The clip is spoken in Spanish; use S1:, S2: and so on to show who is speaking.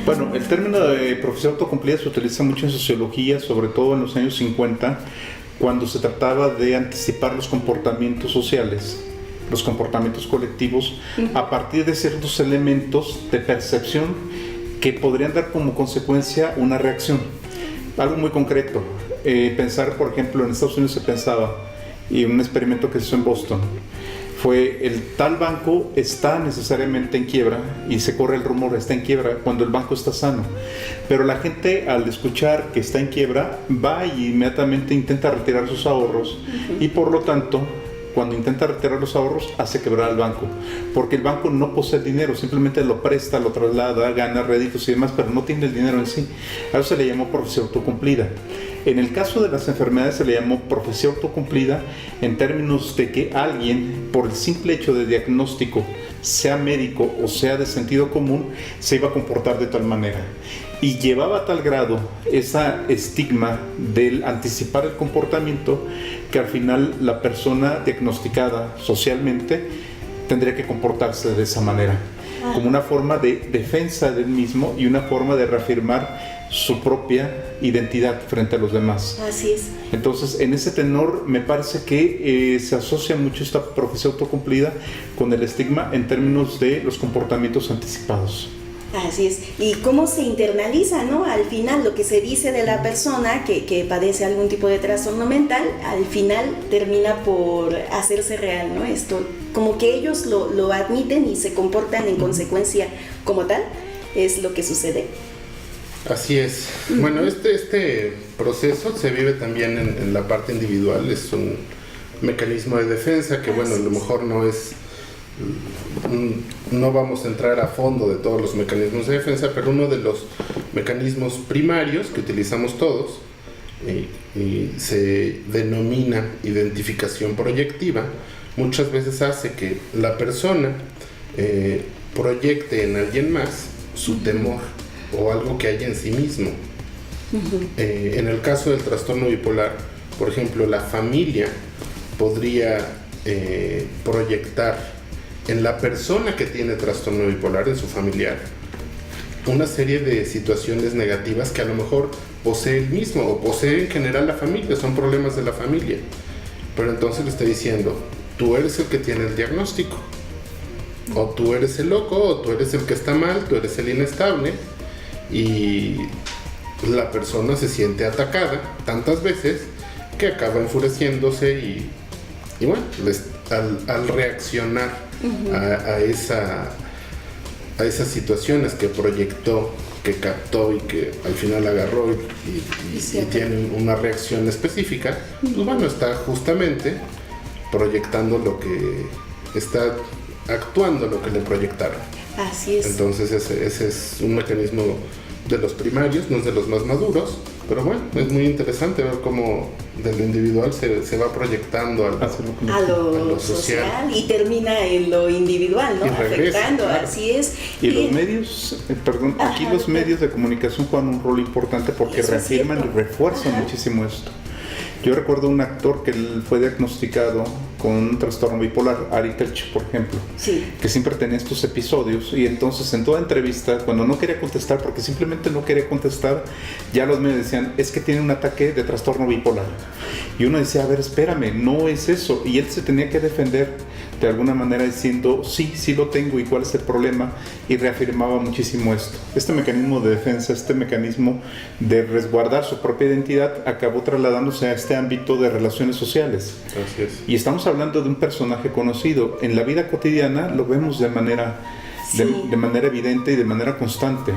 S1: Bueno, el término de profecía autocumplida se utiliza mucho en sociología, sobre todo en los años 50, cuando se trataba de anticipar los comportamientos sociales, los comportamientos colectivos, a partir de ciertos elementos de percepción que podrían dar como consecuencia una reacción. Algo muy concreto, pensar, por ejemplo, en Estados Unidos se pensaba, y un experimento que se hizo en Boston, fue el tal banco está necesariamente en quiebra y se corre el rumor, está en quiebra cuando el banco está sano. Pero la gente al escuchar que está en quiebra va y inmediatamente intenta retirar sus ahorros y por lo tanto cuando intenta retirar los ahorros hace quebrar al banco, porque el banco no posee el dinero, simplemente lo presta, lo traslada, gana réditos y demás, pero no tiene el dinero en sí. A eso se le llamó profecía autocumplida. En el caso de las enfermedades se le llamó profecía autocumplida en términos de que alguien, por el simple hecho de diagnóstico, sea médico o sea de sentido común, se iba a comportar de tal manera. Y llevaba a tal grado esa estigma del anticipar el comportamiento que al final la persona diagnosticada socialmente tendría que comportarse de esa manera, como una forma de defensa del mismo y una forma de reafirmar su propia identidad frente a los demás.
S2: Así es.
S1: Entonces, en ese tenor me parece que se asocia mucho esta profecía autocumplida con el estigma en términos de los comportamientos anticipados.
S2: Así es. Y cómo se internaliza, ¿no? Al final, lo que se dice de la persona que padece algún tipo de trastorno mental, al final termina por hacerse real, ¿no? Esto, como que ellos lo admiten y se comportan en consecuencia como tal, es lo que sucede.
S3: Así es. Bueno, este proceso se vive también en la parte individual, es un mecanismo de defensa que, bueno, a lo mejor no vamos a entrar a fondo de todos los mecanismos de defensa, pero uno de los mecanismos primarios que utilizamos todos y se denomina identificación proyectiva, muchas veces hace que la persona proyecte en alguien más su temor o algo que hay en sí mismo. En el caso del trastorno bipolar, por ejemplo, la familia podría proyectar en la persona que tiene trastorno bipolar, en su familiar, una serie de situaciones negativas que a lo mejor posee él mismo o posee en general la familia, son problemas de la familia. Pero entonces le está diciendo, tú eres el que tiene el diagnóstico, o tú eres el loco, o tú eres el que está mal, tú eres el inestable, y la persona se siente atacada tantas veces que acaba enfureciéndose y bueno, al reaccionar a esas situaciones que proyectó, que captó y que al final agarró y tiene una reacción específica, pues bueno, está justamente proyectando lo que está actuando, lo que le proyectaron.
S2: Así es.
S3: Entonces ese es un mecanismo de los primarios, no es de los más maduros, pero bueno, es muy interesante ver cómo de lo individual se va proyectando
S2: a lo social y termina en lo individual, ¿no? Afectando, claro. Así es.
S1: Y los medios, aquí los medios de comunicación juegan un rol importante porque reafirman y refuerzan muchísimo esto. Yo recuerdo un actor que fue diagnosticado con un trastorno bipolar, Ari Telch, por ejemplo, que siempre tenía estos episodios y entonces en toda entrevista, cuando no quería contestar, porque simplemente no quería contestar, ya los medios decían, es que tiene un ataque de trastorno bipolar. Y uno decía, a ver, espérame, no es eso. Y él se tenía que defender de alguna manera diciendo, sí lo tengo y cuál es el problema, y reafirmaba muchísimo esto. Este mecanismo de defensa, este mecanismo de resguardar su propia identidad, acabó trasladándose a este ámbito de relaciones sociales.
S3: Así es.
S1: Y estamos hablando de un personaje conocido. En la vida cotidiana lo vemos de manera evidente y de manera constante.